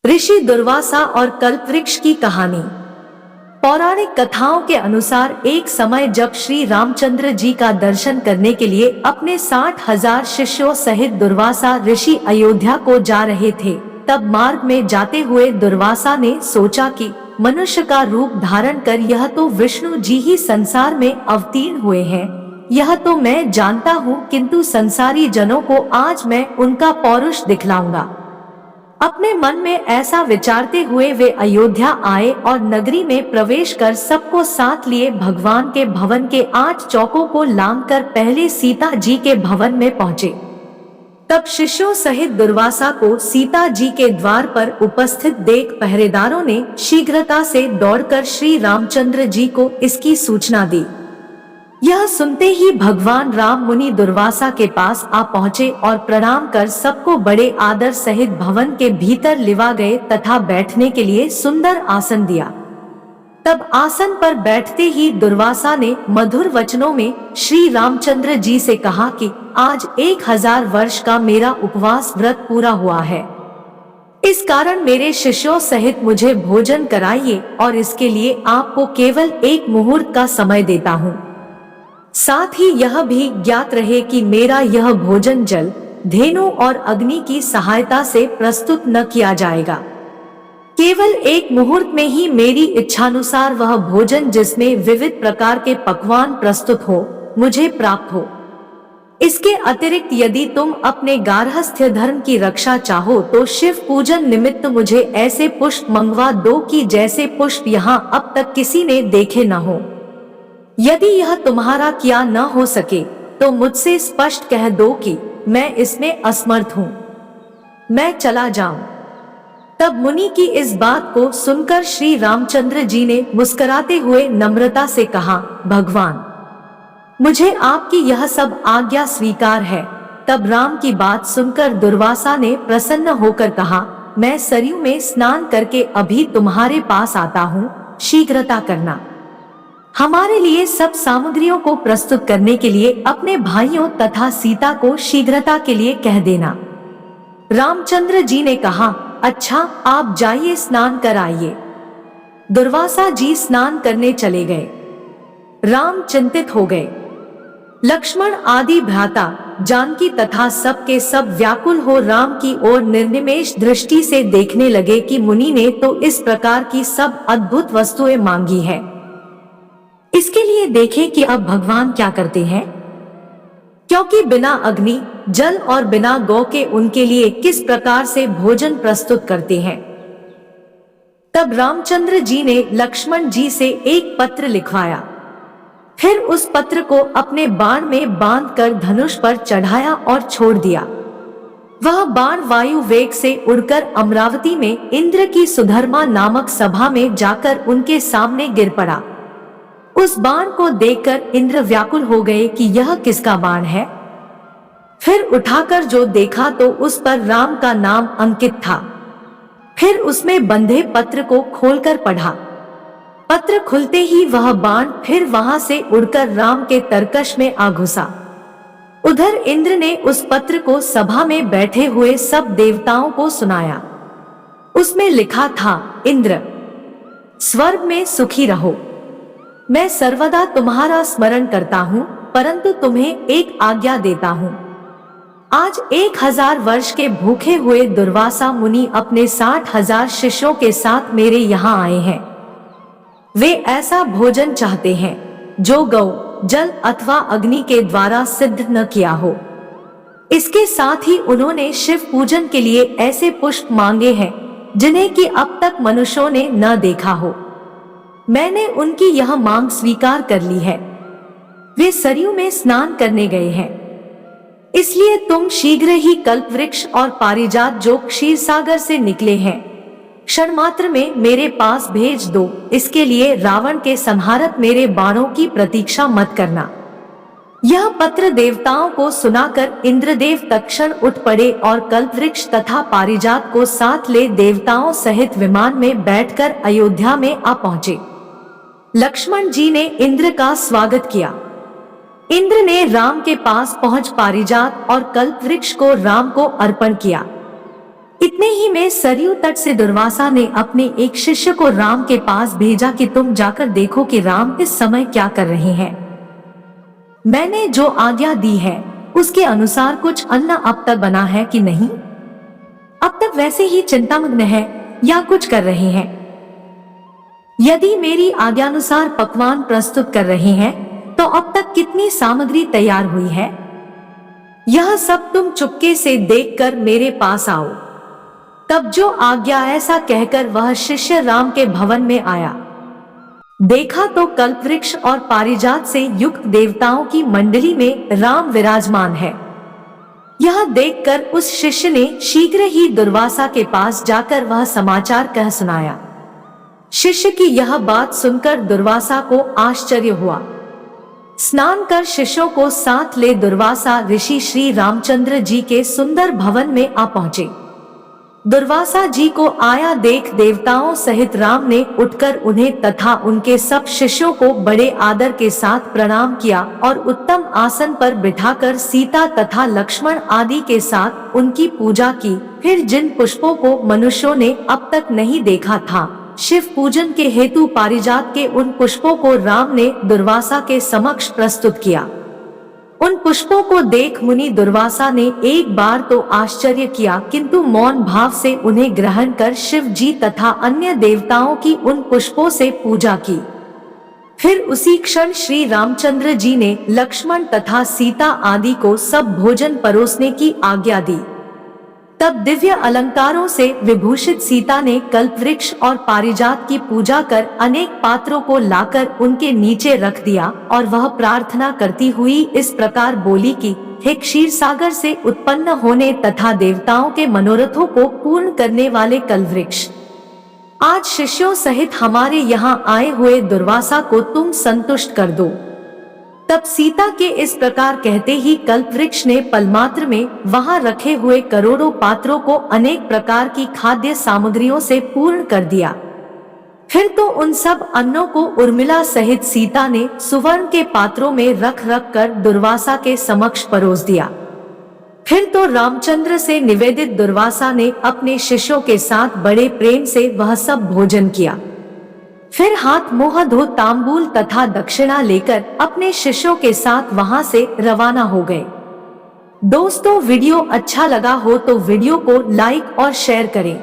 ऋषि दुर्वासा और कल्पवृक्ष की कहानी। पौराणिक कथाओं के अनुसार एक समय जब श्री रामचंद्र जी का दर्शन करने के लिए अपने 60,000 शिष्यों सहित दुर्वासा ऋषि अयोध्या को जा रहे थे, तब मार्ग में जाते हुए दुर्वासा ने सोचा कि मनुष्य का रूप धारण कर यह तो विष्णु जी ही संसार में अवतीर्ण हुए हैं, यह तो मैं जानता हूँ, किंतु संसारी जनों को आज मैं उनका पौरुष दिखलाऊंगा। अपने मन में ऐसा विचारते हुए वे अयोध्या आए और नगरी में प्रवेश कर सबको साथ लिए भगवान के भवन के 8 चौकों को लांघकर पहले सीता जी के भवन में पहुँचे। तब शिष्यों सहित दुर्वासा को सीता जी के द्वार पर उपस्थित देख पहरेदारों ने शीघ्रता से दौड़कर श्री रामचंद्र जी को इसकी सूचना दी। यह सुनते ही भगवान राम मुनि दुर्वासा के पास आ पहुँचे और प्रणाम कर सबको बड़े आदर सहित भवन के भीतर लिवा गए तथा बैठने के लिए सुंदर आसन दिया। तब आसन पर बैठते ही दुर्वासा ने मधुर वचनों में श्री रामचंद्र जी से कहा कि आज 1000 वर्ष का मेरा उपवास व्रत पूरा हुआ है, इस कारण मेरे शिष्यों सहित मुझे भोजन कराइए और इसके लिए आपको केवल 1 मुहूर्त का समय देता हूँ। साथ ही यह भी ज्ञात रहे कि मेरा यह भोजन जल, धेनु और अग्नि की सहायता से प्रस्तुत न किया जाएगा। केवल 1 मुहूर्त में ही मेरी इच्छानुसार वह भोजन जिसमें विविध प्रकार के पकवान प्रस्तुत हो, मुझे प्राप्त हो। इसके अतिरिक्त यदि तुम अपने गार्हस्थ्य धर्म की रक्षा चाहो तो शिव पूजन निमित्त मुझे ऐसे पुष्प मंगवा दो कि जैसे पुष्प यहाँ अब तक किसी ने देखे न हो। यदि यह तुम्हारा किया न हो सके तो मुझसे स्पष्ट कह दो कि मैं इसमें असमर्थ हूँ, मैं चला जाऊं। तब मुनि की इस बात को सुनकर श्री रामचंद्र जी ने मुस्कुराते हुए नम्रता से कहा, भगवान, मुझे आपकी यह सब आज्ञा स्वीकार है। तब राम की बात सुनकर दुर्वासा ने प्रसन्न होकर कहा, मैं सरयू में स्नान करके अभी तुम्हारे पास आता हूँ, शीघ्रता करना। हमारे लिए सब सामग्रियों को प्रस्तुत करने के लिए अपने भाइयों तथा सीता को शीघ्रता के लिए कह देना। रामचंद्र जी ने कहा, अच्छा, आप जाइए, स्नान कर आइए। दुर्वासा जी स्नान करने चले गए। राम चिंतित हो गए। लक्ष्मण आदि भ्राता, जानकी तथा सबके सब व्याकुल हो राम की ओर निर्निमेष दृष्टि से देखने लगे कि मुनि ने तो इस प्रकार की सब अद्भुत वस्तुएं मांगी है, इसके लिए देखें कि अब भगवान क्या करते हैं, क्योंकि बिना अग्नि, जल और बिना गौ के उनके लिए किस प्रकार से भोजन प्रस्तुत करते हैं। तब रामचंद्र जी ने लक्ष्मण जी से एक पत्र लिखवाया, फिर उस पत्र को अपने बाण में बांधकर धनुष पर चढ़ाया और छोड़ दिया। वह बाण वायु वेग से उड़कर अमरावती में इंद्र की सुधर्मा नामक सभा में जाकर उनके सामने गिर पड़ा। उस बाण को देखकर इंद्र व्याकुल हो गए कि यह किसका बाण है। फिर उठाकर जो देखा तो उस पर राम का नाम अंकित था। फिर उसमें बंधे पत्र को खोलकर पढ़ा। पत्र खुलते ही वह बाण फिर वहां से उड़कर राम के तरकश में आ घुसा। उधर इंद्र ने उस पत्र को सभा में बैठे हुए सब देवताओं को सुनाया। उसमें लिखा था, इंद्र, स्वर्ग में सुखी रहो। मैं सर्वदा तुम्हारा स्मरण करता हूँ, परंतु तुम्हें एक आज्ञा देता हूँ। आज 1000 वर्ष के भूखे हुए दुर्वासा मुनि अपने 60,000 शिष्यों के साथ मेरे यहाँ आए हैं। वे ऐसा भोजन चाहते हैं जो गौ, जल अथवा अग्नि के द्वारा सिद्ध न किया हो। इसके साथ ही उन्होंने शिव पूजन के लिए ऐसे पुष्प मांगे हैं जिन्हें कि अब तक मनुष्यों ने न देखा हो। मैंने उनकी यह मांग स्वीकार कर ली है। वे सरयू में स्नान करने गए हैं, इसलिए तुम शीघ्र ही कल्पवृक्ष और पारिजात जो क्षीरसागर से निकले हैं, क्षण मात्र में मेरे पास भेज दो। इसके लिए रावण के संहारक मेरे बाणों की प्रतीक्षा मत करना। यह पत्र देवताओं को सुनाकर इंद्रदेव तत्क्षण उठ पड़े और कल्पवृक्ष तथा पारिजात को साथ ले देवताओं सहित विमान में बैठकर अयोध्या में आ पहुंचे। लक्ष्मण जी ने इंद्र का स्वागत किया। इंद्र ने राम के पास पहुंच पारिजात और कल्पवृक्ष को राम को अर्पण किया। इतने ही में सरयू तट से दुर्वासा ने अपने एक शिष्य को राम के पास भेजा कि तुम जाकर देखो कि राम इस समय क्या कर रहे हैं। मैंने जो आज्ञा दी है उसके अनुसार कुछ अन्न अब तक बना है कि नहीं, अब तक वैसे ही चिंतामग्न है या कुछ कर रहे हैं। यदि मेरी आज्ञानुसार पकवान प्रस्तुत कर रहे हैं तो अब तक कितनी सामग्री तैयार हुई है, यह सब तुम चुपके से देखकर मेरे पास आओ। तब जो आज्ञा, ऐसा कहकर वह शिष्य राम के भवन में आया। देखा तो कल्पवृक्ष और पारिजात से युक्त देवताओं की मंडली में राम विराजमान है। यह देखकर उस शिष्य ने शीघ्र ही दुर्वासा के पास जाकर वह समाचार कह सुनाया। शिष्य की यह बात सुनकर दुर्वासा को आश्चर्य हुआ। स्नान कर शिष्यों को साथ ले दुर्वासा ऋषि श्री रामचंद्र जी के सुंदर भवन में आ पहुंचे। दुर्वासा जी को आया देख देवताओं सहित राम ने उठकर उन्हें तथा उनके सब शिष्यों को बड़े आदर के साथ प्रणाम किया और उत्तम आसन पर बिठाकर सीता तथा लक्ष्मण आदि के साथ उनकी पूजा की। फिर जिन पुष्पों को मनुष्यों ने अब तक नहीं देखा था, शिव पूजन के हेतु पारिजात के उन पुष्पों को राम ने दुर्वासा के समक्ष प्रस्तुत किया। उन पुष्पों को देख मुनि दुर्वासा ने एक बार तो आश्चर्य किया, किंतु मौन भाव से उन्हें ग्रहण कर शिव जी तथा अन्य देवताओं की उन पुष्पों से पूजा की। फिर उसी क्षण श्री रामचंद्र जी ने लक्ष्मण तथा सीता आदि को सब भोजन परोसने की आज्ञा दी। तब दिव्य अलंकारों से विभूषित सीता ने कल्पवृक्ष और पारिजात की पूजा कर अनेक पात्रों को लाकर उनके नीचे रख दिया और वह प्रार्थना करती हुई इस प्रकार बोली कि हे क्षीर सागर से उत्पन्न होने तथा देवताओं के मनोरथों को पूर्ण करने वाले कल्पवृक्ष, आज शिष्यों सहित हमारे यहाँ आए हुए दुर्वासा को तुम संतुष्ट कर दो। तब सीता के इस प्रकार कहते ही कल्पवृक्ष ने पलमात्र में वहां रखे हुए करोड़ों पात्रों को अनेक प्रकार की खाद्य सामग्रियों से पूर्ण कर दिया। फिर तो उन सब अन्नों को उर्मिला सहित सीता ने सुवर्ण के पात्रों में रख रख कर दुर्वासा के समक्ष परोस दिया। फिर तो रामचंद्र से निवेदित दुर्वासा ने अपने शिष्यों के साथ बड़े प्रेम से वह सब भोजन किया। फिर हाथ मुंह धो तांबूल तथा दक्षिणा लेकर अपने शिष्यों के साथ वहां से रवाना हो गए। दोस्तों, वीडियो अच्छा लगा हो तो वीडियो को लाइक और शेयर करें।